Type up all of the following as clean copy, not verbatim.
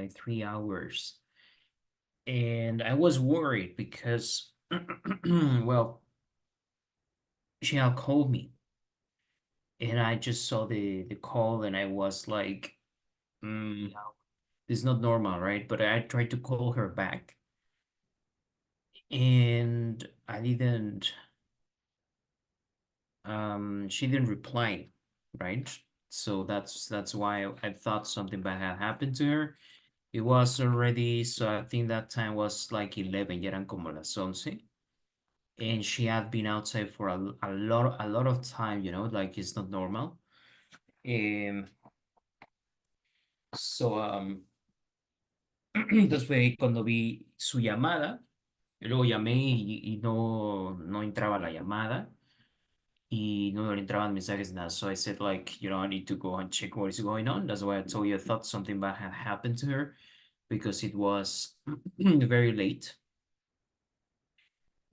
like 3 hours. And I was worried because, well, she had called me and I just saw the call and I was like, mm, this is not normal, right? But I tried to call her back and I didn't, she didn't reply, right? So that's why I thought something bad had happened to her. It was already, so I think that time was like 11, ya eran como las 11. And she had been outside for a lot of time, like it's not normal. Um, so, entonces fue cuando vi su llamada, y luego llamé y no entraba la llamada y no entraban mensajes, nada. So I said like, I need to go and check what is going on. That's why I told you I thought something bad had happened to her because it was very late.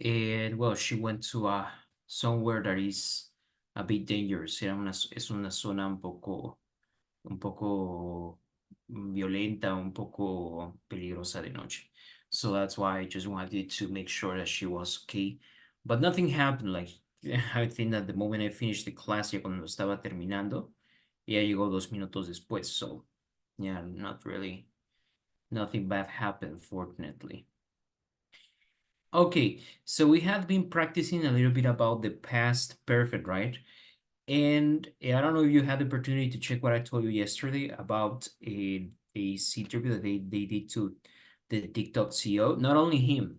And well, she went to somewhere that is a bit dangerous. Es una zona un poco violenta, un poco peligrosa de noche. So that's why I just wanted to make sure that she was okay. But nothing happened. Like, I think that the moment I finished the class, ya cuando estaba terminando, ya llegó 2 minutos después. So, yeah, not really, nothing bad happened, fortunately. Okay, so we have been practicing a little bit about the past perfect, right? And I don't know if you had the opportunity to check what I told you yesterday about a interview that they did to the TikTok CEO. Not only him,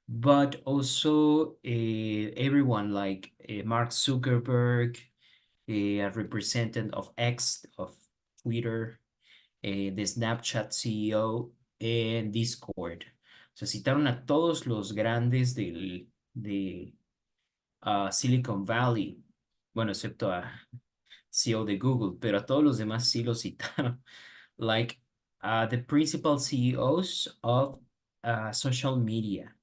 but also everyone like Mark Zuckerberg, a representative of X, of Twitter, the Snapchat CEO, and Discord. O sea, citaron a todos los grandes de Silicon Valley, bueno, excepto a CEO de Google, pero a todos los demás sí los citaron. Like the principal CEOs of social media.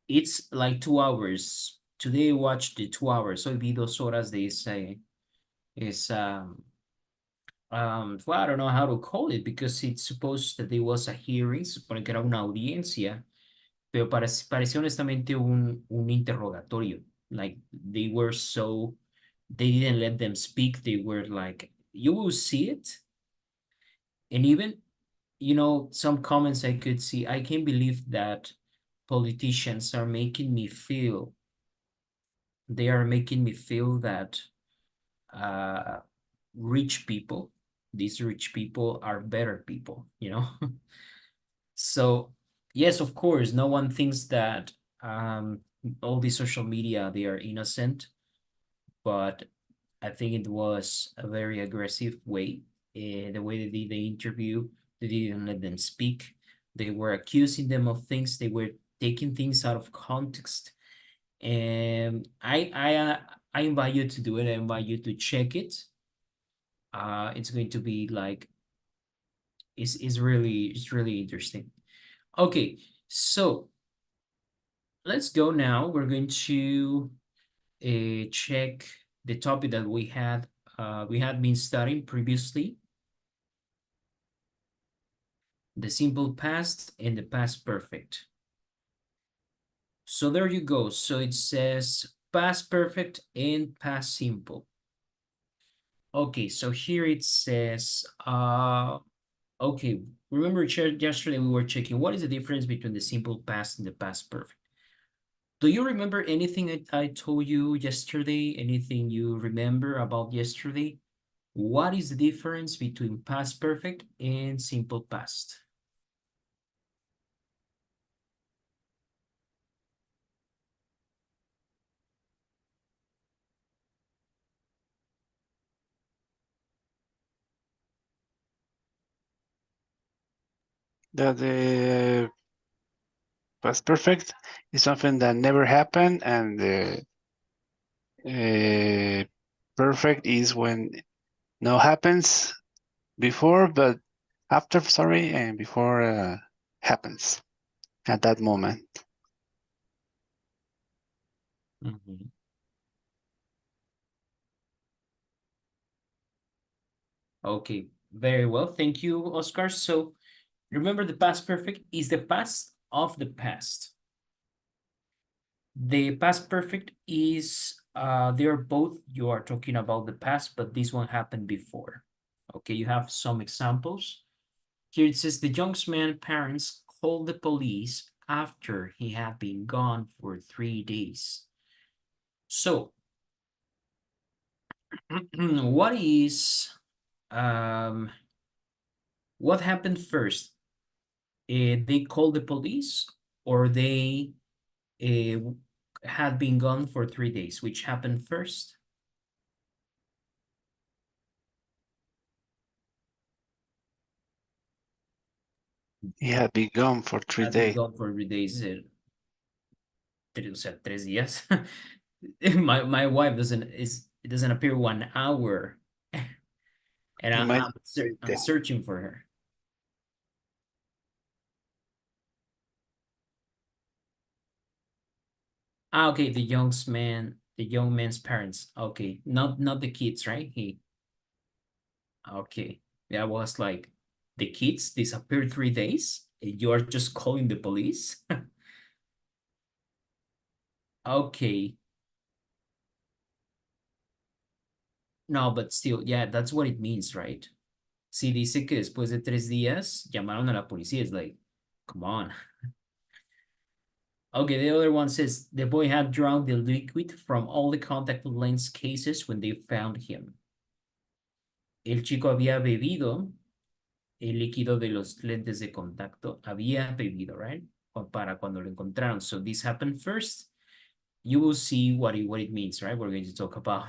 It's like 2 hours. Today I watched the 2 hours. Hoy vi 2 horas de ese, well, I don't know how to call it because it's supposed that there was a hearing, supone que era una audiencia, pero parecía honestamente un interrogatorio. Like they didn't let them speak. They were like, you will see it. And even, some comments I could see, I can't believe that politicians are making me feel, they are making me feel that uh, rich people, these rich people are better people. So, yes, of course, no one thinks that all the social media, they are innocent, but I think it was a very aggressive way. The way they did the interview, they didn't let them speak. They were accusing them of things. They were taking things out of context. And I invite you to do it. I invite you to check it. It's going to be like it's really interesting. Okay, so let's go now. We're going to check the topic that we had been studying previously, the simple past and the past perfect. So there you go. So it says past perfect and past simple. Okay, so here it says, okay, remember yesterday we were checking what is the difference between the simple past and the past perfect. Do you remember anything I told you yesterday? Anything you remember about yesterday? What is the difference between past perfect and simple past? That the past perfect is something that never happened, and the perfect is when no happens before, but after, sorry, and before happens at that moment. Mhm. Okay, very well. Thank you, Oscar. So Remember, the past perfect is the past of the past. The past perfect is they are both, you are talking about the past, but this one happened before. Okay, you have some examples. Here it says the young man's parents called the police after he had been gone for 3 days. So, what is what happened first? They called the police, or they uh, had been gone for 3 days. Which happened first? He had been gone for 3 Had been days. gone for 3 days. O sea, 3 días. My wife it doesn't appear 1 hour, and He might say I'm that. searching for her. Ah, okay, the young man's parents. Okay, not the kids, right? Okay, yeah, I was like, the kids disappeared 3 days. And you are just calling the police? Okay, no, but still, yeah, that's what it means, right? Si dice que después de 3 días llamaron a la policía, it's like, come on. Okay, the other one says the boy had drunk the liquid from all the contact lens cases when they found him. El chico había bebido el líquido de los lentes de contacto. Había bebido, right? Para cuando lo encontraron. So this happened first. You will see what it means, right? We're going to talk about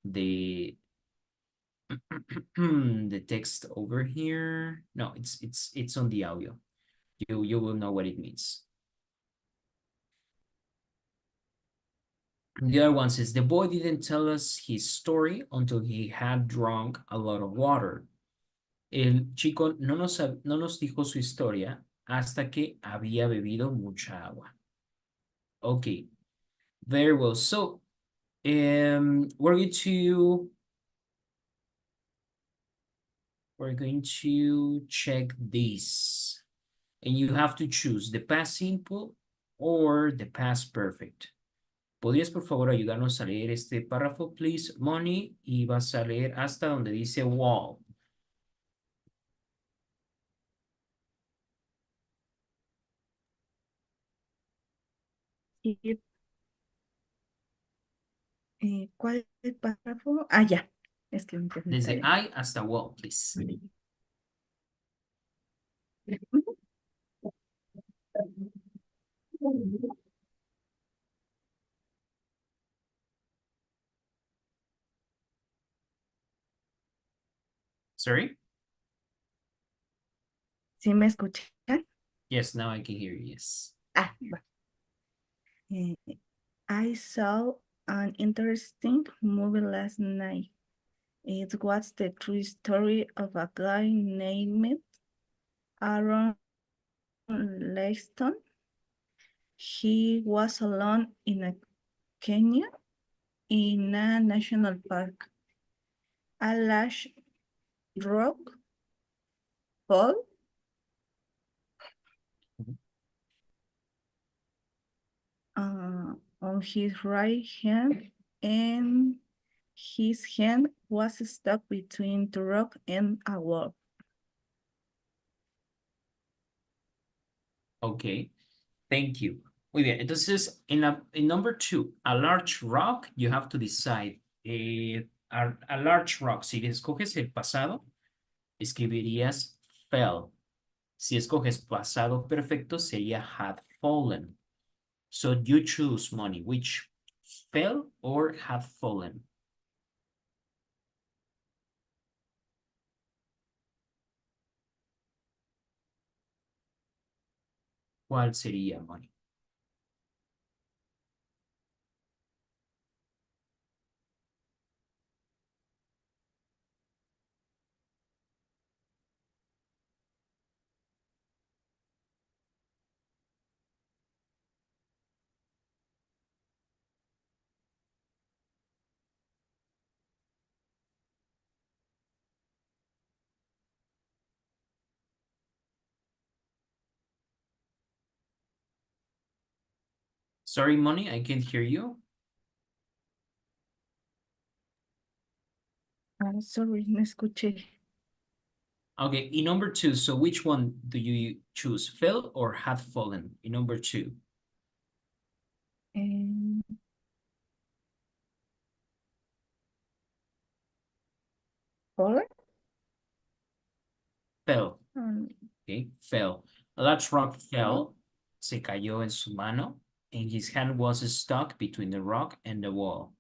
the the text over here. No, it's on the audio. You will know what it means. The other one says the boy didn't tell us his story until he had drunk a lot of water. El chico no nos dijo su historia hasta que había bebido mucha agua. Okay, very well. So, we're going to check this, and you have to choose the past simple or the past perfect. ¿Podrías, por favor, ayudarnos a leer este párrafo, please, Moni? Y vas a leer hasta donde dice wall. Y, ¿cuál es el párrafo? Ah, ya. Es que mi internet está Desde lento. I hasta wall, please. Sorry? ¿Sí me escuchan? Yes, now I can hear you, yes. Ah, va. I saw an interesting movie last night. It was the true story of a guy named Aaron Langston. He was alone in a canyon in a national park. A large rock fall on his right hand, and his hand was stuck between the rock and a wall. Okay, thank you. Muy bien, entonces in number 2, a large rock, you have to decide. A large rock, si escoges el pasado, escribirías fell. Si escoges pasado perfecto, sería had fallen. So you choose, Money, which fell or had fallen. ¿Cuál sería, Money? Sorry, Moni, I can't hear you. Sorry, no escuché. Okay, in number 2, so which one do you choose? Fell or had fallen in number 2? Um, Or? Fell, Um, okay, fell. A large rock fell, se cayó en su mano, and his hand was stuck between the rock and the wall.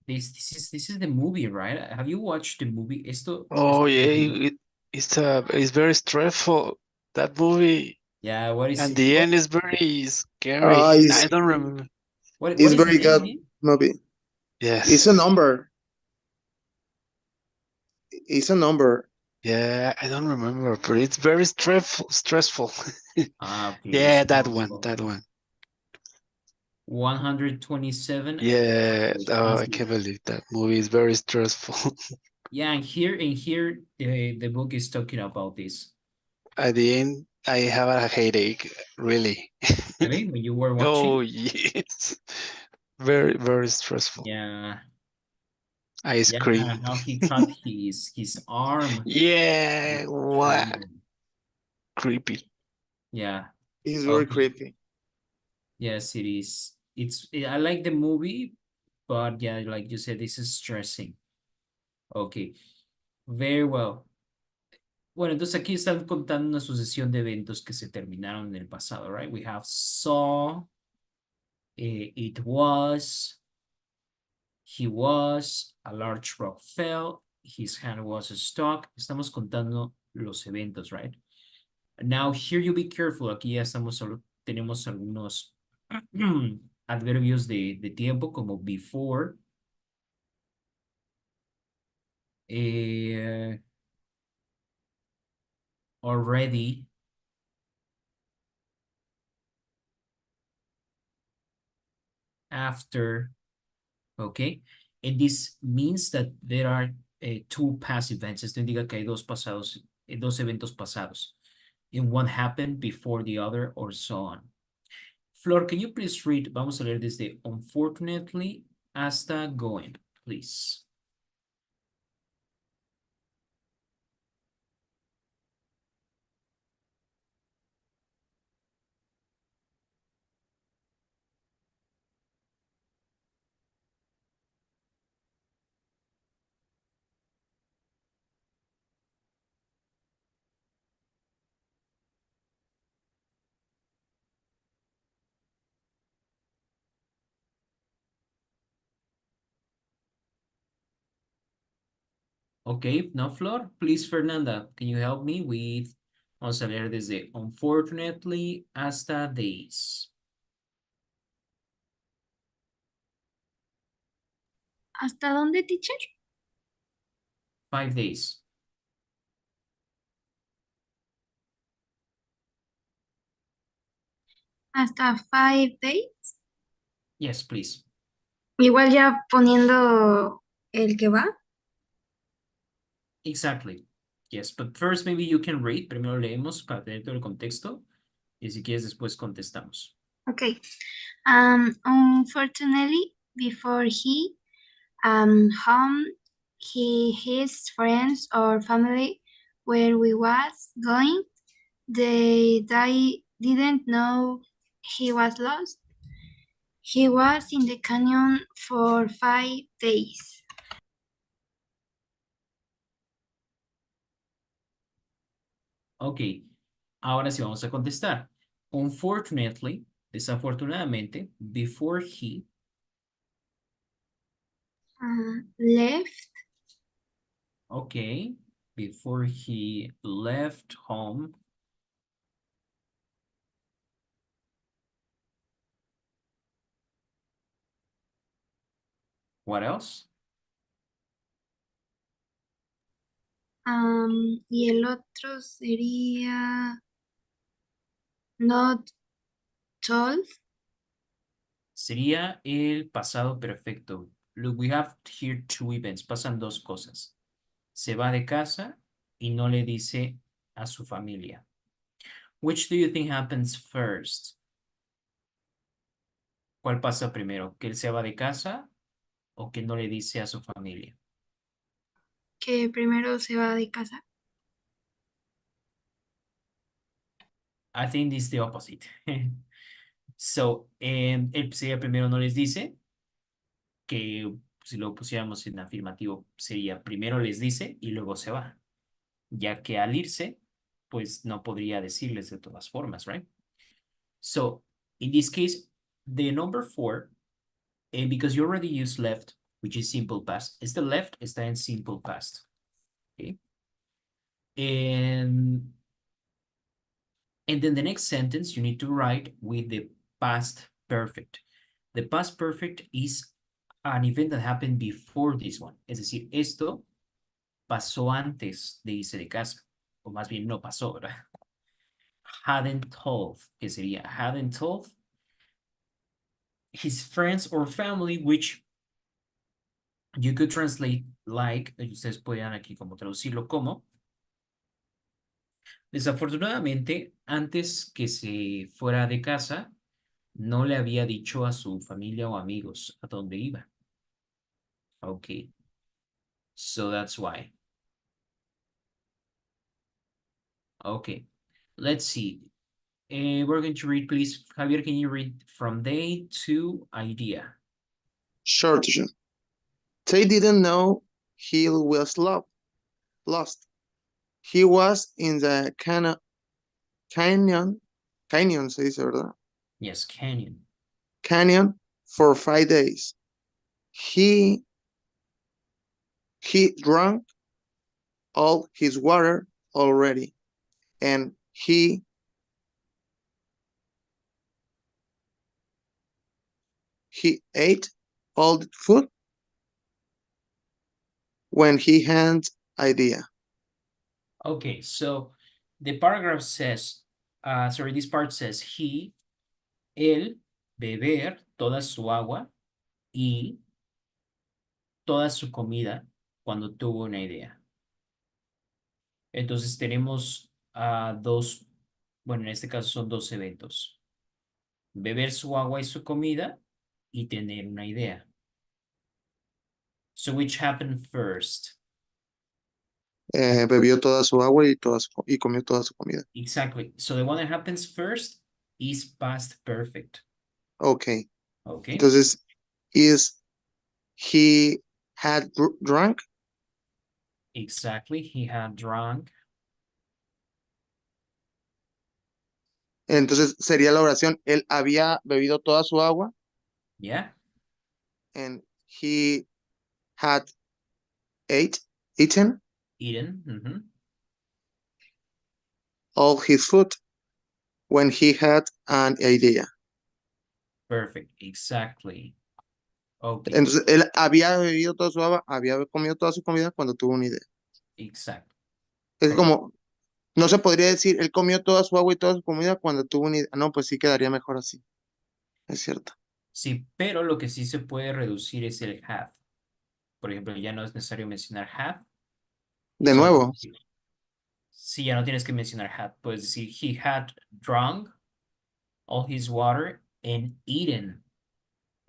This is the movie, right? Have you watched the movie? Oh yeah, it's very stressful. That movie, Yeah, what is and it? the end is very scary. I It's don't remember. What it's is the very name good again? movie. It's a Yes. number. It's a number. Yeah, I don't remember, but it's very stressful. Okay, Yeah, that so one, that one. 127 Yeah, oh, I easy. can't believe that movie is very stressful. Yeah, and here the book is talking about this. At the end, I have a headache, really. Really? When you were Oh, watching? yes. Very, very stressful. Yeah. I Yeah, scream. how he cut his arm. Yeah, what? True. Creepy. Yeah. It's very Okay. creepy. Yes, it is. I like the movie, but yeah, like you said, this is stressing. Okay. Very well. Bueno, entonces aquí están contando una sucesión de eventos que se terminaron en el pasado, right? We have saw, it was, he was, a large rock fell, his hand was stuck. Estamos contando los eventos, right? Now here you be careful. Aquí ya tenemos algunos adverbios de tiempo como before, already, after, okay? And this means that there are two past events. Esto indica que hay dos eventos pasados. And one happened before the other or so on. Flor, can you please read? Vamos a leer desde unfortunately hasta going, please. Okay, now Flor, please Fernanda, can you help me with, vamos a leer desde unfortunately hasta days. ¿Hasta dónde, teacher? 5 days. Hasta 5 days. Yes, please. Igual ya poniendo el que va. Exactly. Yes, but first maybe you can read. Primero leemos para tener todo el contexto. Y si quieres después contestamos. Okay. Unfortunately, before he home, his friends or family where we was going, they didn't know he was lost. He was in the canyon for 5 days. Ok, ahora sí vamos a contestar. Unfortunately, desafortunadamente, before he Left. okay, before he left home. What else? Y el otro sería not told. Sería el pasado perfecto. Look, we have here two events. Pasan dos cosas. se va de casa y no le dice a su familia. Which do you think happens first? ¿Cuál pasa primero? ¿Que él se va de casa o que no le dice a su familia? Que primero se va de casa. I think this is the opposite. So, él sería primero no les dice, que si lo pusiéramos en afirmativo sería primero les dice y luego se va, ya que al irse, pues no podría decirles de todas formas, right? So, in this case, the number 4, because you already used left, which is simple past, este left está en simple past, okay? And then the next sentence you need to write with the past perfect. The past perfect is an event that happened before this one. Es decir, esto pasó antes de irse de casa. O más bien no pasó, ¿verdad? Hadn't told, que sería hadn't told his friends or family, which you could translate like, ustedes pueden aquí como traducirlo como, desafortunadamente, antes que se fuera de casa, no le había dicho a su familia o amigos a dónde iba. Okay. So that's why. Okay. Let's see. We're going to read, please. Javier, can you read from day to idea? Sure, teacher. They didn't know he was lost. He was in the canyon, se dice, ¿verdad? Yes, canyon. Canyon for 5 days. He drank all his water already, and he ate all the food when he had idea. Okay, so the paragraph says, this part says él, beber toda su agua y toda su comida cuando tuvo una idea. Entonces tenemos dos, bueno, en este caso son dos eventos. Beber su agua y su comida y tener una idea. So which happened first? Bebió toda su agua y comió toda su comida. Exactly. So the one that happens first is past perfect. Okay. Okay. Entonces, is he had drunk? Exactly. He had drunk. Entonces sería la oración, él había bebido toda su agua. Yeah. And he had eaten all his food when he had an idea. Perfect. Exactly. Okay. Entonces, él había bebido toda su agua, había comido toda su comida cuando tuvo una idea. Exacto. Es como, no se podría decir, él comió toda su agua y toda su comida cuando tuvo una idea. No, pues sí quedaría mejor así. Es cierto. Sí, pero lo que sí se puede reducir es el had. Por ejemplo, ya no es necesario mencionar had. De nuevo. Sí, ya no tienes que mencionar had. Puedes decir, he had drunk all his water and eaten.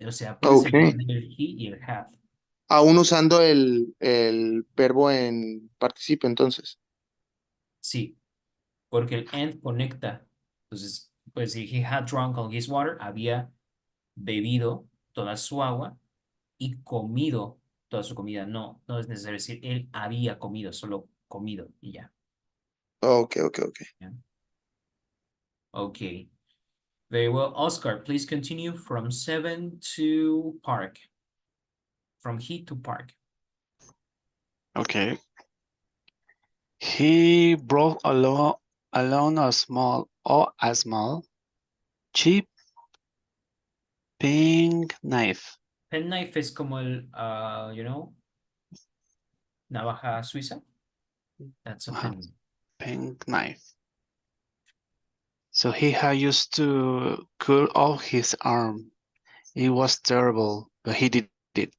O sea, puedes Okay. eliminar el he y el had. Aún usando el verbo en participio, entonces. Sí, porque el and conecta. Entonces, puedes decir, he had drunk all his water. Había bebido toda su agua y comido toda su comida. No, no es necesario decir él había comido, solo comido y ya. Okay. Yeah. Okay. Very well. Oscar, please continue from 7 to park. From he to park. Okay. He brought along a small, cheap pink knife. Pen knife es como el, navaja suiza. That's a pen. Pink knife. So he had used to cut off his arm. It was terrible, but he did it.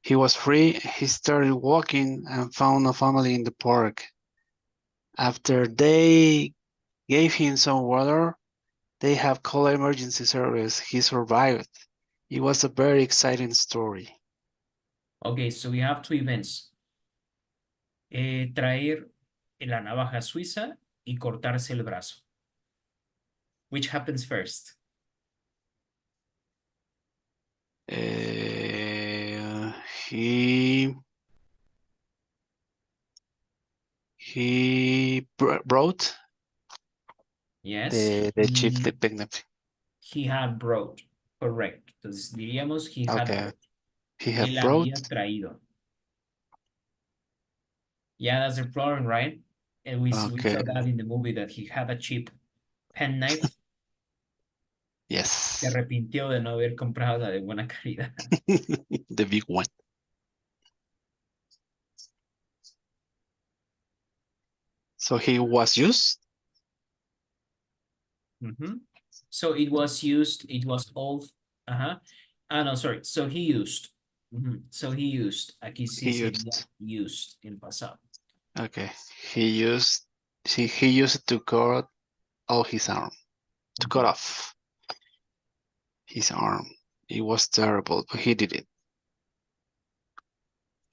He was free. He started walking and found a family in the park. After they gave him some water, they have called emergency service. He survived. It was a very exciting story. Okay, so we have two events. Traer la navaja suiza y cortarse el brazo. Which happens first? He brought Yes, the chief detective. he had brought. Correct. Entonces diríamos he had Okay. brought. He had Él brought. había traído. Yeah, that's the problem, right? And we saw Okay. that in the movie that he had a cheap penknife. Yes. Se arrepintió de no haber comprado la de buena calidad. The big one. So he was used. So it was used, it was old. Ah, no, sorry. So he used. So he used. Aquí sí He sería used en pasado. Okay. He used it to cut off his arm. To cut off his arm. It was terrible, but he did it.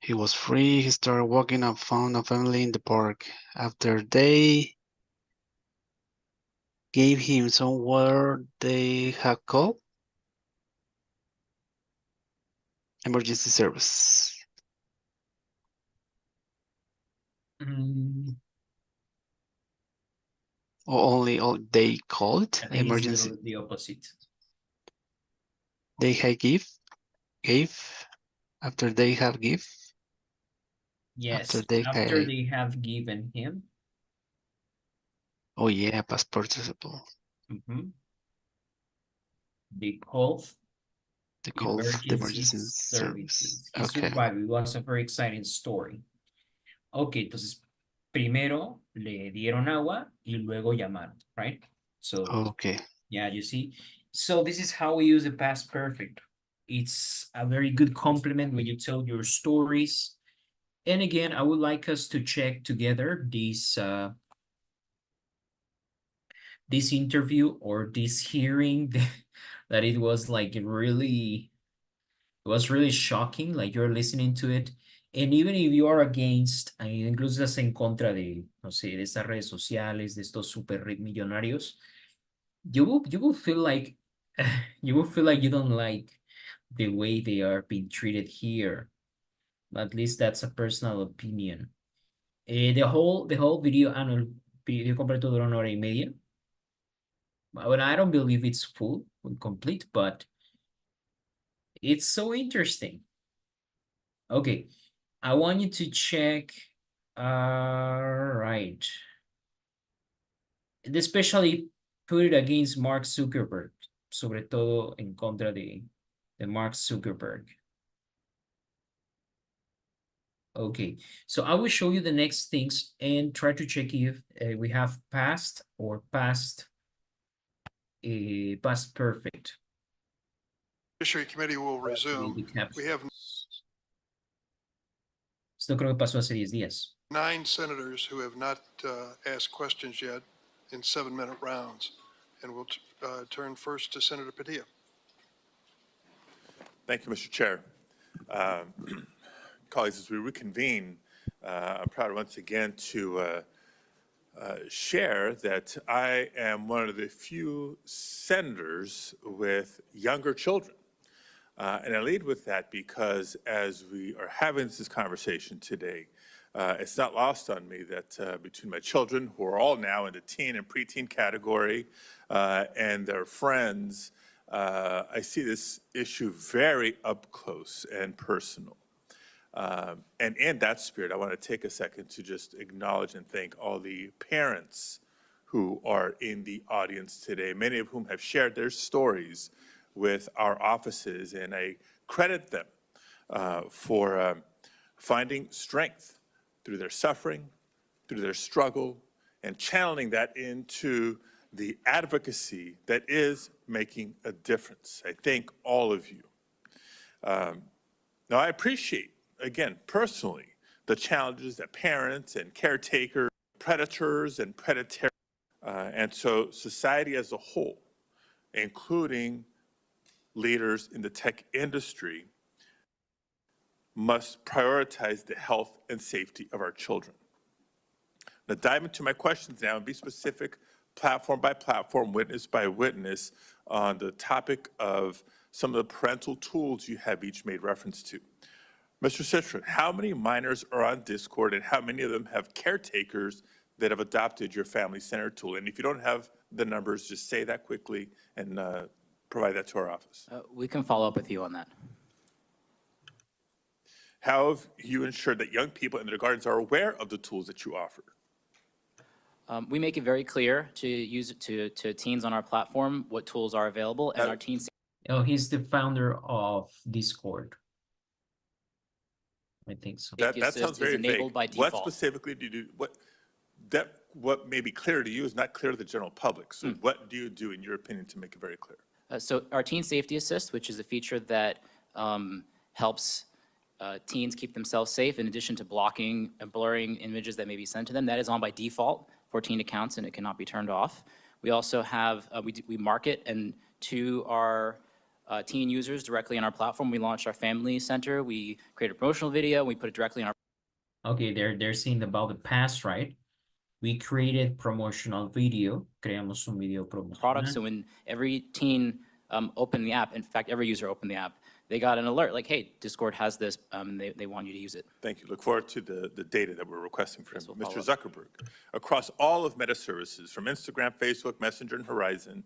He was free. He started walking and found a family in the park. After they gave him some water, they had called emergency service. Or they called I think emergency. it's the opposite. They had gave after they have give. Yes, After they have given him. Oh yeah, past participle. They called The call of the emergency services. service. He survived. It was a very exciting story. Okay, entonces primero le dieron agua y luego llamaron, right? So Okay. yeah, you see. So this is how we use the past perfect. It's a very good compliment when you tell your stories. And again, I would like us to check together this interview or this hearing that it was like really, it was really shocking, like you're listening to it. And even if you are against, incluso estás en contra de, no sé, de estas redes sociales, de estos super millonarios, you will feel like you will feel like you don't like the way they are being treated here. At least that's a personal opinion. The whole video, el video completo dura 1 hora y media. Well, I don't believe it's full and complete, but it's so interesting. Okay, I want you to check. Right. Especially put it against Mark Zuckerberg, sobre todo en contra de Mark Zuckerberg. Okay, so I will show you the next things and try to check if we have past or past perfect. Judiciary Committee will resume. We have Esto creo que pasó hace 10 días. 9 senators who have not asked questions yet in 7-minute rounds. And we'll turn first to Senator Padilla. Thank you, Mr. Chair. Colleagues, as we reconvene, I'm proud once again to share that I am one of the few senators with younger children. And I lead with that because as we are having this conversation today, it's not lost on me that between my children, who are all now in the teen and preteen category, and their friends, I see this issue very up close and personal. And in that spirit, I want to take a second to just acknowledge and thank all the parents who are in the audience today, many of whom have shared their stories with our offices, and I credit them for finding strength through their suffering, through their struggle, and channeling that into the advocacy that is making a difference. I thank all of you. Now, I appreciate, again, personally, the challenges that parents and caretakers, predators and predators, and so society as a whole, including leaders in the tech industry, must prioritize the health and safety of our children. Now, dive into my questions now and be specific, platform by platform, witness by witness, on the topic of some of the parental tools you have each made reference to. Mr. Citron, how many minors are on Discord and how many of them have caretakers that have adopted your family center tool? And if you don't have the numbers, just say that quickly and provide that to our office. We can follow up with you on that. How have you ensured that young people in their gardens are aware of the tools that you offer? We make it very clear to teens on our platform what tools are available, and our teens. Oh, he's the founder of Discord. I think so. That sounds very enabled vague. by default. What specifically do you do? What may be clear to you is not clear to the general public. So what do you do, in your opinion, to make it very clear? So our Teen Safety Assist, which is a feature that helps teens keep themselves safe, in addition to blocking and blurring images that may be sent to them, that is on by default for teen accounts, and it cannot be turned off. We also have, we market and to our teen users directly on our platform. We launched our Family Center. We created a promotional video. We put it directly on our. Okay, they're saying about the past, right? We created promotional video. Creamos un video promocional. Product. So when every teen opened the app, in fact, every user opened the app, they got an alert like, hey, Discord has this, they want you to use it. Thank you. Look forward to the data that we're requesting from Yes, we'll Mr. follow up. Zuckerberg. Across all of Meta services, from Instagram, Facebook, Messenger, and Horizon,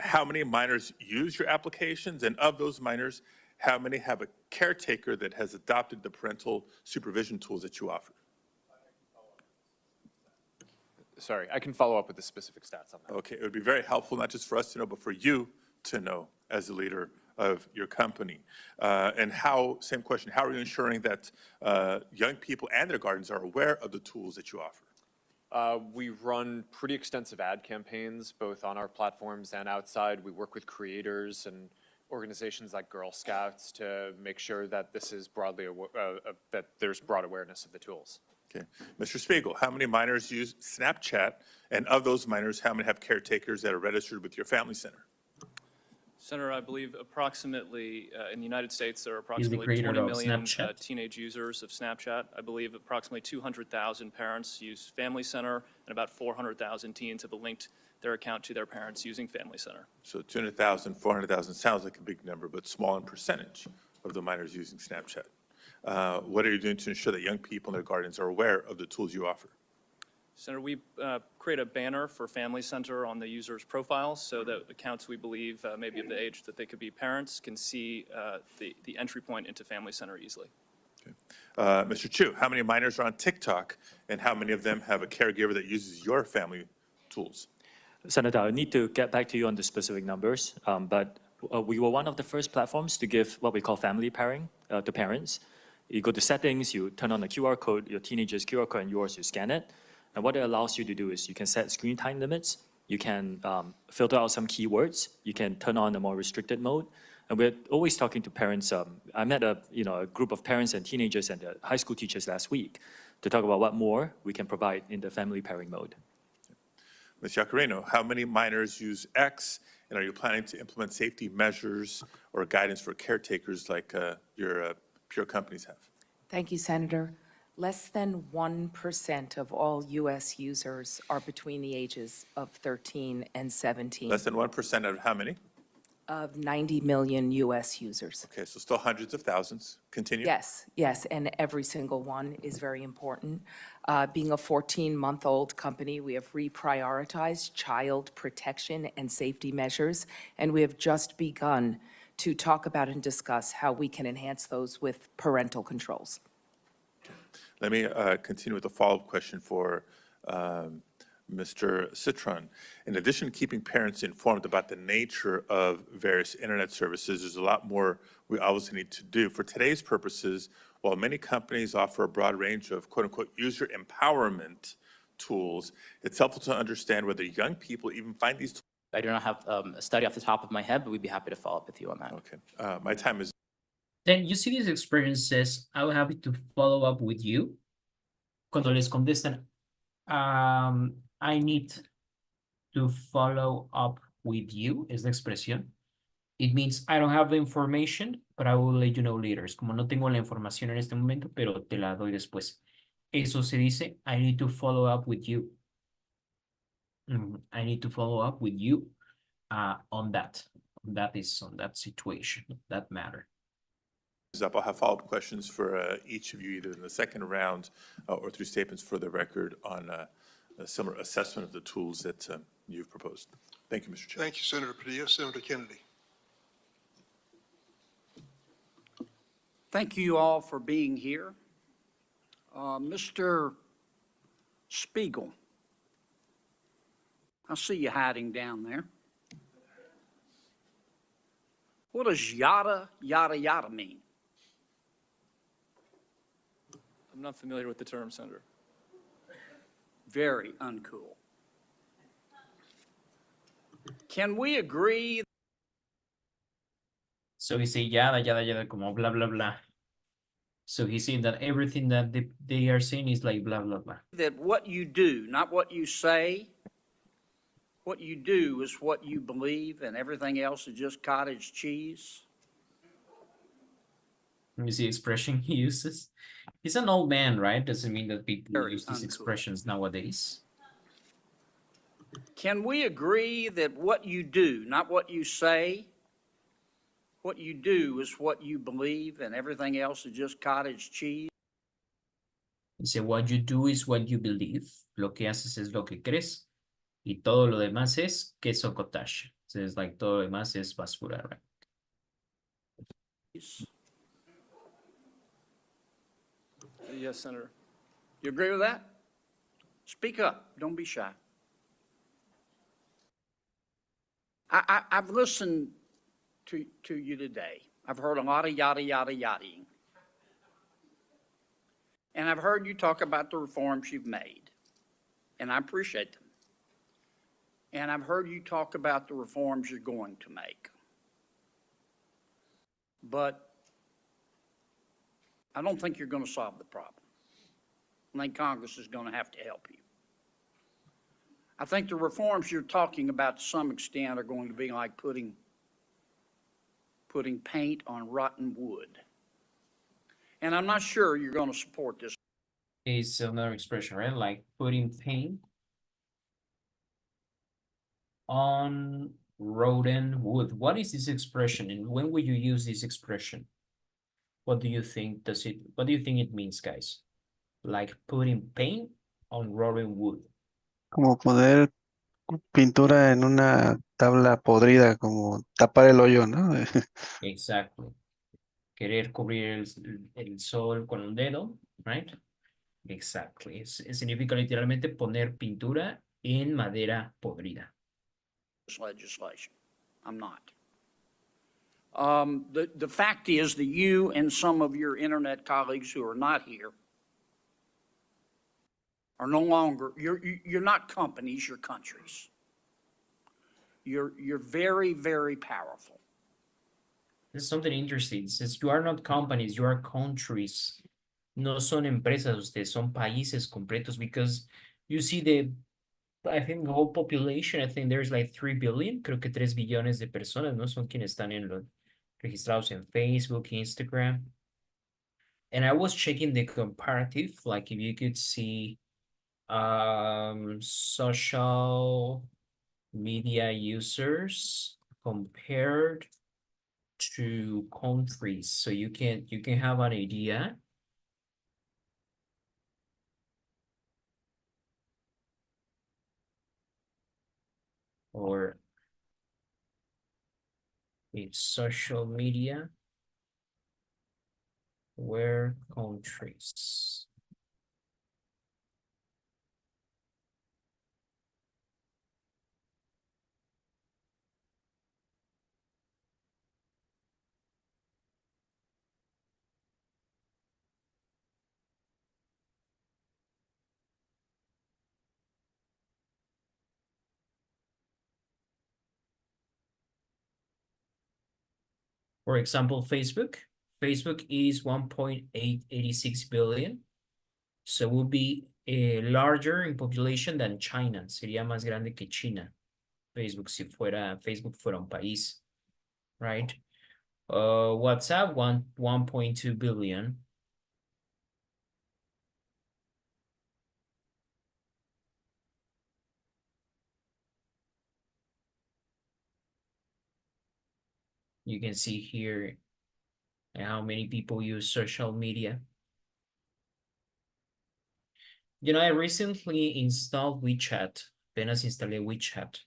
how many minors use your applications? And of those minors, how many have a caretaker that has adopted the parental supervision tools that you offer? Sorry, I can follow up with the specific stats on that. Okay, it would be very helpful, not just for us to know, but for you to know as the leader of your company. And same question, how are you ensuring that young people and their gardens are aware of the tools that you offer? We run pretty extensive ad campaigns, both on our platforms and outside. We work with creators and organizations like Girl Scouts to make sure that this is broadly, that there's broad awareness of the tools. Okay. Mr. Spiegel, how many minors use Snapchat? And of those minors, how many have caretakers that are registered with your family center? Senator, I believe approximately, in the United States, there are approximately creator 20 of million Snapchat. teenage users of Snapchat. I believe approximately 200,000 parents use Family Center, and about 400,000 teens have linked their account to their parents using Family Center. So 200,000, 400,000 sounds like a big number, but small in percentage of the minors using Snapchat. What are you doing to ensure that young people in their gardens are aware of the tools you offer? Senator, we create a banner for Family Center on the user's profiles so that accounts we believe may be of the age that they could be parents can see the entry point into Family Center easily. Okay. Mr. Chu, how many minors are on TikTok, and how many of them have a caregiver that uses your family tools? Senator, I need to get back to you on the specific numbers, but we were one of the first platforms to give what we call family pairing to parents. You go to settings, you turn on the QR code, your teenager's QR code and yours, you scan it. And what it allows you to do is you can set screen time limits, you can filter out some keywords, you can turn on a more restricted mode. And we're always talking to parents. I met a group of parents and teenagers and high school teachers last week to talk about what more we can provide in the family pairing mode. Ms. Yacarino, how many minors use X, and are you planning to implement safety measures or guidance for caretakers like your peer companies have? Thank you, Senator. Less than 1% of all U.S. users are between the ages of 13 and 17. Less than 1% of how many? Of 90 million U.S. users. Okay, so still hundreds of thousands. Continue. Yes, yes, and every single one is very important. Being a 14-month-old company, we have reprioritized child protection and safety measures, and we have just begun to talk about and discuss how we can enhance those with parental controls. Let me continue with a follow-up question for Mr. Citron. In addition to keeping parents informed about the nature of various internet services, there's a lot more we obviously need to do. For today's purposes, while many companies offer a broad range of quote-unquote user empowerment tools, it's helpful to understand whether young people even find these tools. I do not have a study off the top of my head, but we'd be happy to follow up with you on that. Okay. My time is Then you see this expression says, I will have to follow up with you. Cuando les contestan, I need to follow up with you, es la expresión. It means I don't have the information, but I will let you know later. Es como no tengo la información en este momento, pero te la doy después. Eso se dice, I need to follow up with you. I need to follow up with you on that. That is on that situation, that matter. I'll have follow-up questions for each of you, either in the second round or through statements for the record on a similar assessment of the tools that you've proposed. Thank you, Mr. Chair. Thank you, Senator Padilla. Senator Kennedy. Thank you all for being here. Mr. Spiegel, I see you hiding down there. What does yada, yada, yada mean? I'm not familiar with the term, Senator. Very uncool. Can we agree? So he say yada, yada, yada, como blah, blah, blah. So he's saying that everything that they are saying is like blah, blah, blah. That what you do, not what you say, what you do is what you believe, and everything else is just cottage cheese? Let me see the expression he uses. He's an old man, right? Doesn't mean that people Very use these uncool. expressions nowadays. Can we agree that what you do, not what you say, what you do is what you believe, and everything else is just cottage cheese? Dice, what you do is what you believe. Lo que haces es lo que crees. Y todo lo demás es queso cottage. So it's like todo lo demás es basura, right? Yes, Senator. You agree with that? Speak up. Don't be shy. I've listened to you today. I've heard a lot of yada, yada, yadaing. And I've heard you talk about the reforms you've made, and I appreciate them. And I've heard you talk about the reforms you're going to make. But I don't think you're going to solve the problem. I think Congress is going to have to help you. I think the reforms you're talking about to some extent are going to be like putting paint on rotten wood. And I'm not sure you're going to support this. It's another expression, right? Like putting paint on rotten wood. What is this expression, and when will you use this expression? What do you think what do you think it means, guys? Like putting paint on rotten wood. Como poner pintura en una tabla podrida, como tapar el hoyo, ¿no? Exactly. Querer cubrir el sol con un dedo, right? Exactly. Significa literalmente poner pintura en madera podrida. Legislation. I'm not. The fact is that you and some of your internet colleagues who are not here are no longer, you're not companies, you're countries. You're very, very powerful. This is something interesting. It says you are not companies, you are countries. No son empresas, ustedes son países completos, because you see I think the whole population, I think there's like 3 billion, creo que 3 billones de personas, ¿no? Son quienes están registrados en Facebook, Instagram. And I was checking the comparative, like if you could see social media users compared to countries, so you can have an idea. Or it's social media where countries. For example, Facebook. Facebook is 1.886 billion. So will be larger in population than China. Sería más grande que China. Facebook fuera un país, right? WhatsApp 1.2 billion. You can see here how many people use social media. You know, I recently installed WeChat. Apenas instalé WeChat.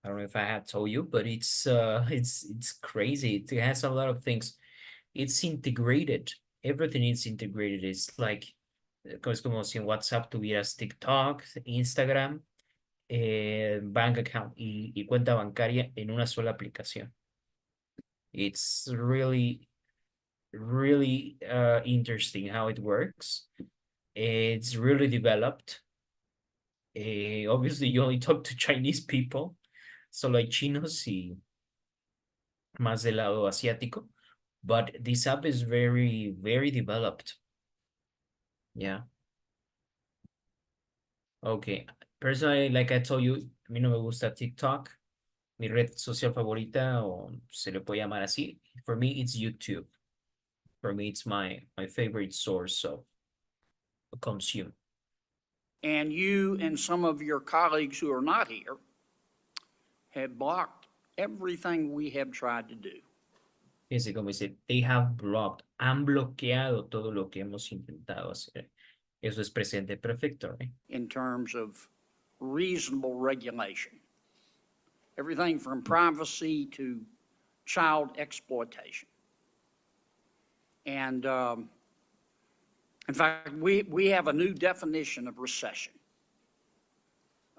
I don't know if I had told you, but it's crazy. It has a lot of things. It's integrated. Everything is integrated. It's like, es como si en WhatsApp tuvieras TikTok, Instagram, bank account y cuenta bancaria en una sola aplicación. It's really, really interesting how it works. It's really developed. Obviously, you only talk to Chinese people, solo hay chinos y más del lado asiático. But this app is very, very developed. Yeah. Okay. Personally, like I told you, a mí no me gusta TikTok. Mi red social favorita, o se le puede llamar así. For me, it's YouTube. For me, it's my favorite source of consume. And you and some of your colleagues who are not here have blocked everything we have tried to do. Fíjense como dice, they have blocked, han bloqueado todo lo que hemos intentado hacer. Eso es presente perfecto, right? In terms of reasonable regulation. Everything from privacy to child exploitation. And in fact, we have a new definition of recession.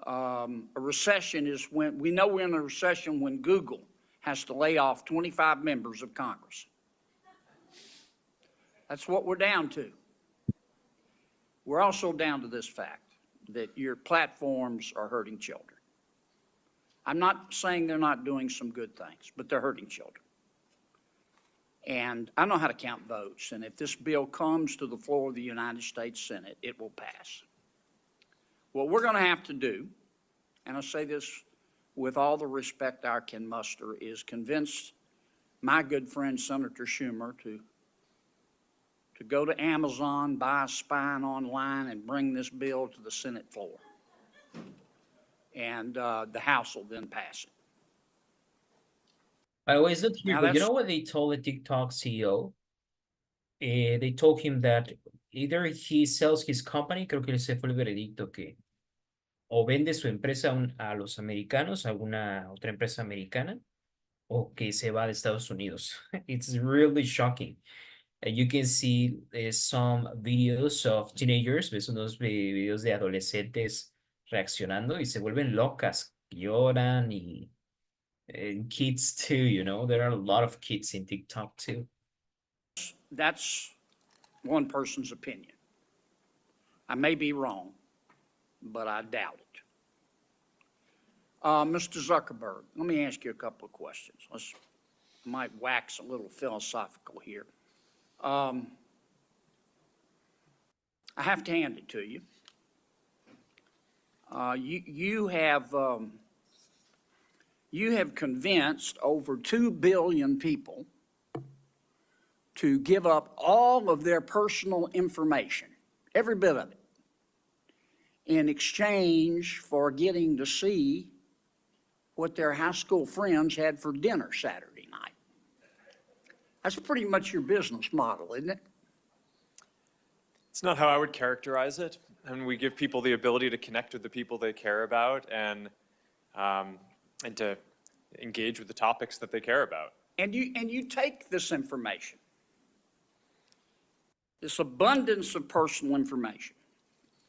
A recession is when, we know we're in a recession when Google has to lay off 25 members of Congress. That's what we're down to. We're also down to this fact that your platforms are hurting children. I'm not saying they're not doing some good things, but they're hurting children. And I know how to count votes, and if this bill comes to the floor of the United States Senate, it will pass. What we're going to have to do, and I say this with all the respect I can muster, is convince my good friend Senator Schumer to go to Amazon, buy a spine online, and bring this bill to the Senate floor. And the House will then pass it. I always look here, Now but you that's- know what they told the TikTok CEO? They told him that either he sells his company, creo que ese fue el veredicto, que o vende su empresa a los americanos, a alguna otra empresa americana, o que se va de Estados Unidos. It's really shocking. You can see some videos of teenagers, ves unos videos de adolescentes reaccionando y se vuelven locas, lloran y kids too, you know, there are a lot of kids in TikTok too. That's one person's opinion. I may be wrong, but I doubt it. Mr. Zuckerberg, let me ask you a couple of questions. I might wax a little philosophical here. I have to hand it to you. You have convinced over 2 billion people to give up all of their personal information, every bit of it, in exchange for getting to see what their high school friends had for dinner Saturday night. That's pretty much your business model, isn't it? It's not how I would characterize it. And we give people the ability to connect with the people they care about and to engage with the topics that they care about. And you take this information, this abundance of personal information,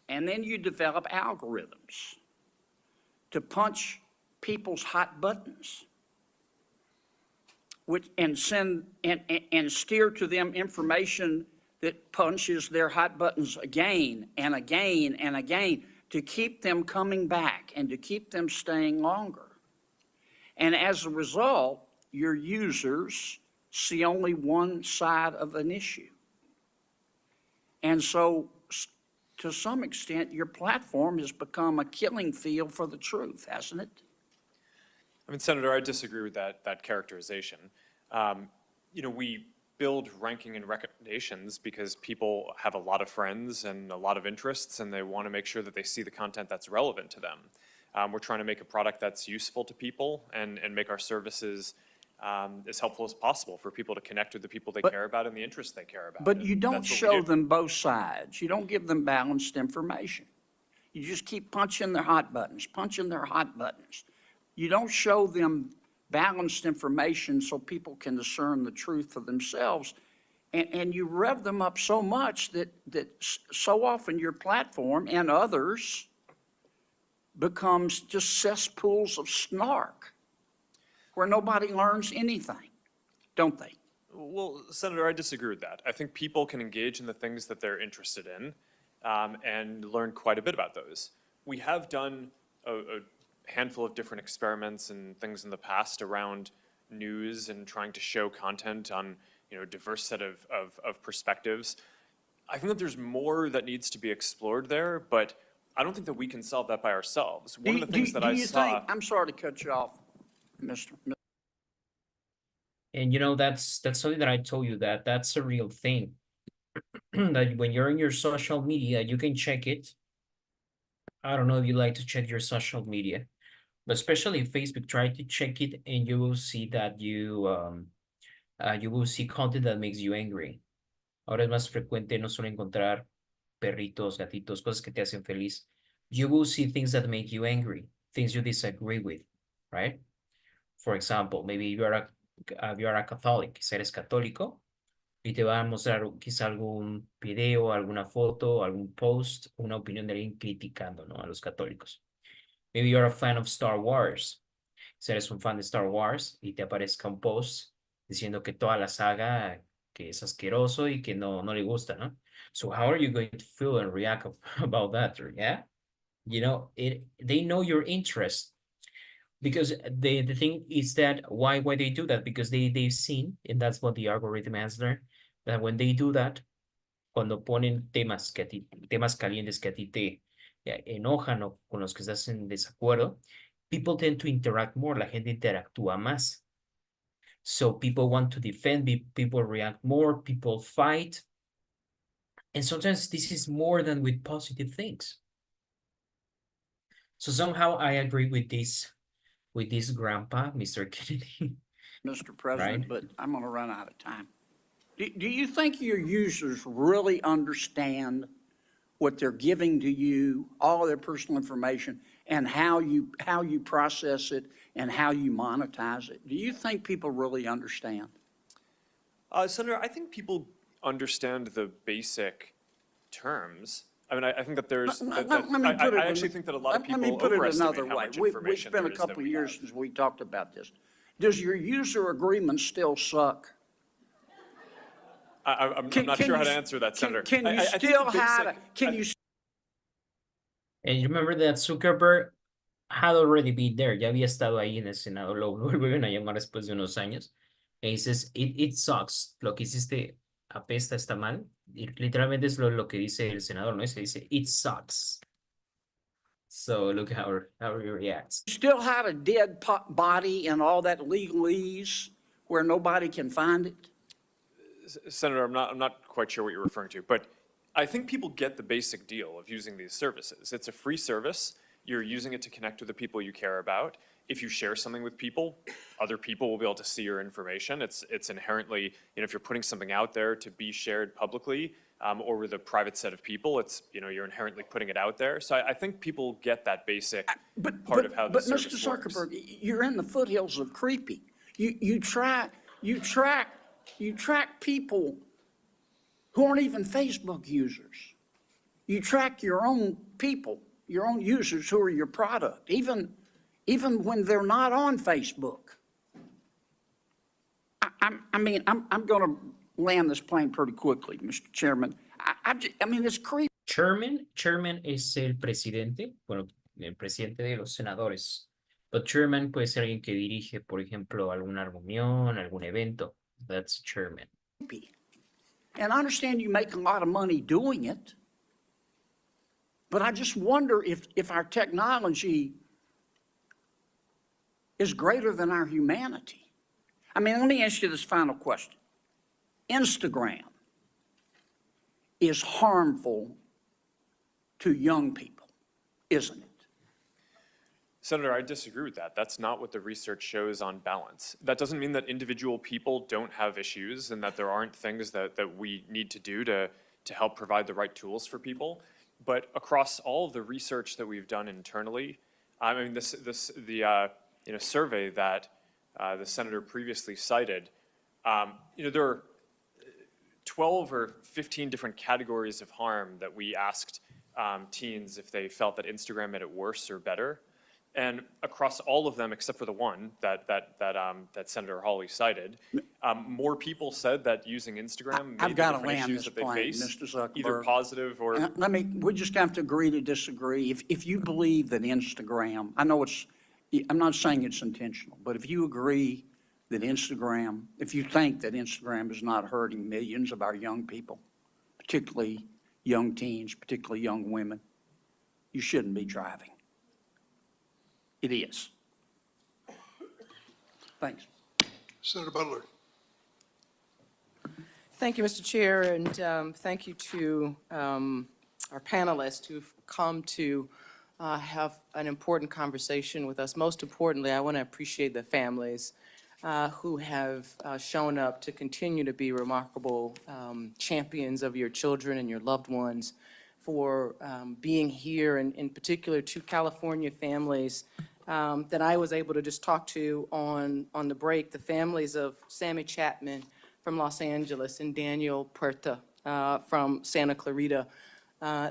and then you develop algorithms to punch people's hot buttons, and send and steer to them information that punches their hot buttons again and again and again to keep them coming back and to keep them staying longer. And as a result, your users see only one side of an issue. And so, to some extent, your platform has become a killing field for the truth, hasn't it? I mean, Senator, I disagree with that characterization. We build ranking and recommendations because people have a lot of friends and a lot of interests, and they want to make sure that they see the content that's relevant to them. We're trying to make a product that's useful to people and make our services as helpful as possible for people to connect with the people they care about and the interests they care about. But you don't That's what we show do. them both sides. You don't give them balanced information. You just keep punching their hot buttons, punching their hot buttons. You don't show them balanced information so people can discern the truth for themselves. And you rev them up so much that so often your platform and others becomes just cesspools of snark where nobody learns anything, don't they? Well, Senator, I disagree with that. I think people can engage in the things that they're interested in and learn quite a bit about those. We have done a handful of different experiments and things in the past around news and trying to show content on a diverse set of perspectives. I think that there's more that needs to be explored there, but I don't think that we can solve that by ourselves. One of the things that I saw. I'm sorry to cut you off, Mr. And that's something that I told you that's a real thing. That when you're in your social media, you can check it. I don't know if you like to check your social media, but especially Facebook, try to check it and you will see that you will see content that makes you angry. Ahora es más frecuente no solo encontrar perritos, gatitos, cosas que te hacen feliz. You will see things that make you angry, things you disagree with, right? For example, maybe you are a Catholic, si eres católico, y te va a mostrar quizá algún video, alguna foto, algún post, una opinión de alguien criticando, ¿no? A los católicos. Maybe you're a fan of Star Wars. Si eres un fan de Star Wars y te aparezca un post diciendo que toda la saga que es asqueroso y que no le gusta, ¿no? So how are you going to feel and react about that? Yeah? They know your interest. Because the thing is that why they do that? Because they've seen, and that's what the algorithm has learned, that when they do that, cuando ponen temas calientes que a ti te enojan o con los que estás en desacuerdo, people tend to interact more, la gente interactúa más. So people want to defend, people react more, people fight. And sometimes this is more than with positive things. So somehow I agree with this grandpa, Mr. Kennedy. Mr. President, Right. but I'm going to run out of time. Do you think your users really understand what they're giving to you, all of their personal information, and how you process it and how you monetize it? Do you think people really understand? Senator, I think people understand the basic terms. I mean, I think that there's. I actually think that a lot of people Let me put it another overestimate how way. much It's information been a there is that couple of we years have. since we talked about this. Does your user agreement still suck? I'm not sure how to answer that, Senator. Can you I think still the have, basic- can you And you remember that Zuckerberg had already been there, ya había estado ahí en el Senado, lo vuelven a llamar después de unos años. And he says, it sucks, lo que hiciste apesta, está mal. Y literalmente es lo que dice el senador, ¿no? Se dice, it sucks. So look how he reacts. still have a dead body and all that legalese where nobody can find it? Senator, I'm not quite sure what you're referring to, but I think people get the basic deal of using these services. It's a free service. You're using it to connect with the people you care about. If you share something with people, other people will be able to see your information. It's inherently, if you're putting something out there to be shared publicly or with a private set of people, it's, you're inherently putting it out there. So I think people get that basic part of how the service But Mr. works. Zuckerberg, you're in the foothills of creepy. You track people who aren't even Facebook users. You track your own people, your own users who are your product, even when they're not on Facebook. I'm going to land this plane pretty quickly, Mr. Chairman. I mean, it's creepy. Chairman es el presidente, bueno, el presidente de los senadores. But chairman puede ser alguien que dirige, por ejemplo, alguna reunión, algún evento. That's chairman. And I understand you make a lot of money doing it, but I just wonder if our technology is greater than our humanity. I mean, let me ask you this final question. Instagram is harmful to young people, isn't it? Senator, I disagree with that. That's not what the research shows on balance. That doesn't mean that individual people don't have issues and that there aren't things that we need to do to help provide the right tools for people. But across all of the research that we've done internally, I mean, the survey that the senator previously cited, there are 12 or 15 different categories of harm that we asked teens if they felt that Instagram made it worse or better. And across all of them, except for the one that Senator Hawley cited, more people said that using Instagram made the different issues that they face, either positive or. We just have to agree to disagree. If you believe that Instagram, I know I'm not saying it's intentional, but if you agree that Instagram, if you think that Instagram is not hurting millions of our young people, particularly young teens, particularly young women, you shouldn't be driving. It is. Thanks. Senator Butler. Thank you, Mr. Chair, and thank you to our panelists who've come to have an important conversation with us. Most importantly, I want to appreciate the families who have shown up to continue to be remarkable champions of your children and your loved ones, for being here, and in particular to California families that I was able to just talk to on the break, the families of Sammy Chapman from Los Angeles and Daniel Puerta from Santa Clarita.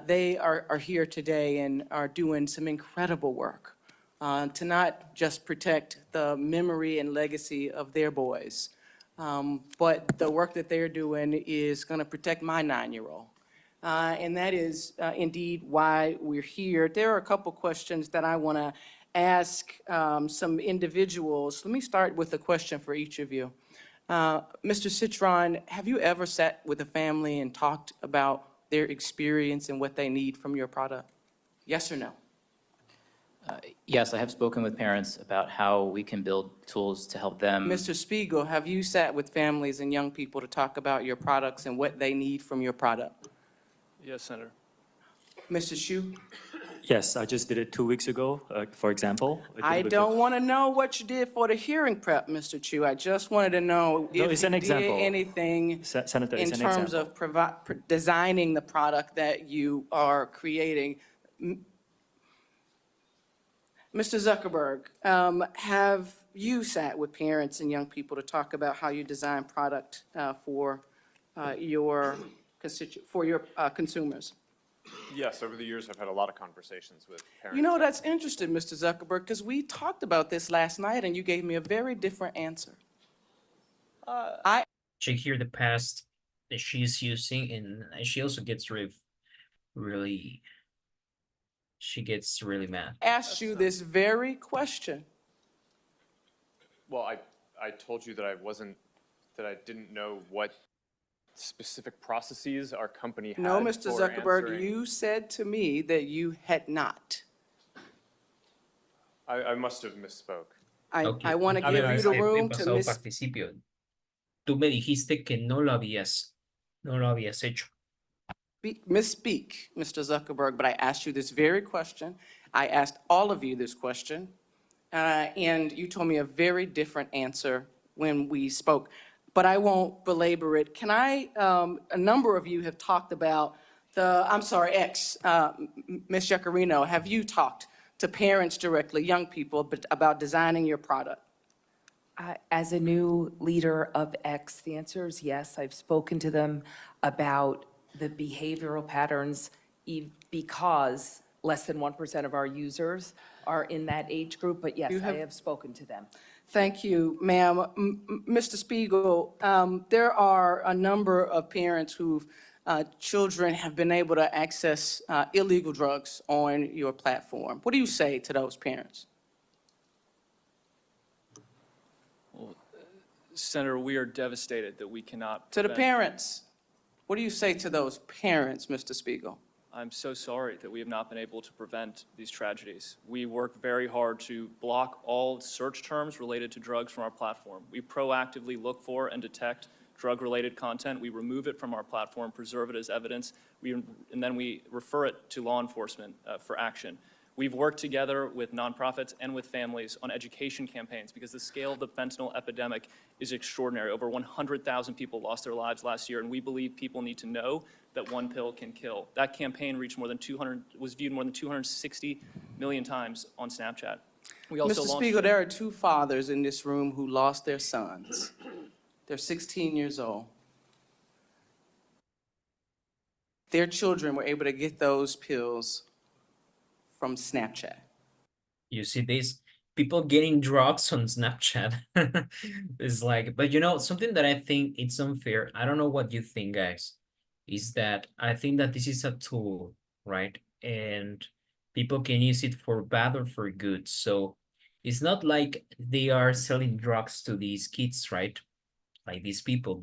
They are here today and are doing some incredible work to not just protect the memory and legacy of their boys, but the work that they're doing is going to protect my 9-year-old. And that is indeed why we're here. There are a couple questions that I want to ask some individuals. Let me start with a question for each of you. Mr. Citron, have you ever sat with a family and talked about their experience and what they need from your product? Yes or no? Yes, I have spoken with parents about how we can build tools to help them. Mr. Spiegel, have you sat with families and young people to talk about your products and what they need from your product? Yes, Senator. Mr. Hsu? Yes, I just did it 2 weeks ago, for example. I don't want to know what you did for the hearing prep, Mr. Hsu. I just wanted to know if you did anything Senator, in terms of designing the product that you are creating. Mr. Zuckerberg, have you sat with parents and young people to talk about how you design product for your consumers? Yes, over the years, I've had a lot of conversations with parents. You know, that's interesting, Mr. Zuckerberg, because we talked about this last night and you gave me a very different answer. Check here the past that she's using, and she also gets really mad. Asked you this very question. Well, I told you that I didn't know what specific processes our company had. No, Mr. for Zuckerberg, answering. you said to me that you had not. I must have misspoke. I want to give you the room to participio. Tú me dijiste que no lo habías hecho. misspeak, Mr. Zuckerberg, but I asked you this very question. I asked all of you this question, and you told me a very different answer when we spoke. But I won't belabor it. Can I, a number of you have talked about X, Ms. Yaccarino, have you talked to parents directly, young people, about designing your product? As a new leader of X, the answer is yes. I've spoken to them about the behavioral patterns because less than 1% of our users are in that age group, but yes, I have spoken to them. Thank you, ma'am. Mr. Spiegel, there are a number of parents whose children have been able to access illegal drugs on your platform. What do you say to those parents? Senator, we are devastated that we cannot. To the prevent- parents, what do you say to those parents, Mr. Spiegel? I'm so sorry that we have not been able to prevent these tragedies. We work very hard to block all search terms related to drugs from our platform. We proactively look for and detect drug-related content. We remove it from our platform, preserve it as evidence, and then we refer it to law enforcement for action. We've worked together with nonprofits and with families on education campaigns because the scale of the fentanyl epidemic is extraordinary. Over 100,000 people lost their lives last year, and we believe people need to know that one pill can kill. That campaign reached was viewed more than 260 million times on Snapchat. We also Mr. launched. Spiegel, there are two fathers in this room who lost their sons. They're 16 years old. Their children were able to get those pills from Snapchat. You see this people getting drugs on Snapchat. It's like, but you know, something that I think it's unfair. I don't know what you think, guys, is that I think that this is a tool, right? And people can use it for bad or for good. So it's not like they are selling drugs to these kids, right? Like these people,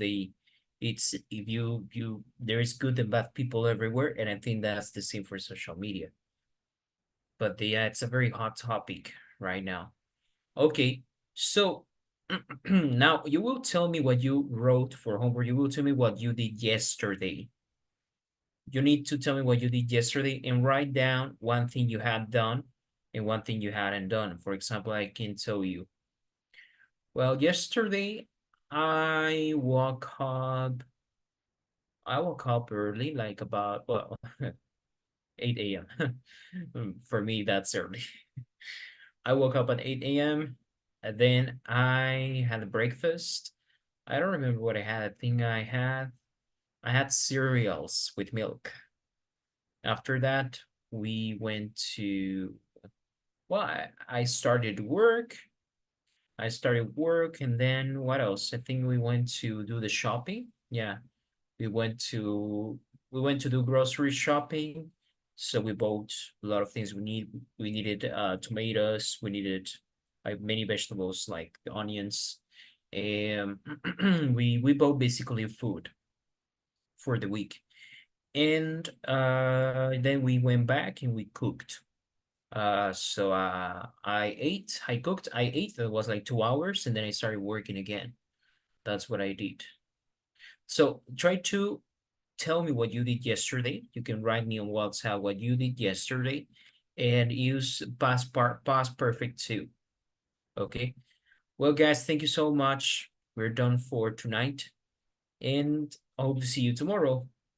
it's if you there is good and bad people everywhere, and I think that's the same for social media. But yeah, it's a very hot topic right now. Okay, so now you will tell me what you wrote for homework. You will tell me what you did yesterday. You need to tell me what you did yesterday and write down one thing you had done and one thing you hadn't done. For example, I can tell you, well, yesterday I woke up early, like about, well, 8 a.m. For me, that's early. I woke up at 8 a.m. and then I had a breakfast. I don't remember what I had. I think I had cereals with milk. After that, we went to, well, I started work. And then what else? I think we went to do the shopping. Yeah, we went to do grocery shopping. So we bought a lot of things we needed tomatoes, we needed like many vegetables like the onions. And we bought basically food for the week. And then we went back and we cooked. So I cooked, it was like 2 hours, and then I started working again. That's what I did. So try to tell me what you did yesterday. You can write me on WhatsApp what you did yesterday and use past perfect too. Okay. Well, guys, thank you so much. We're done for tonight and I hope to see you tomorrow.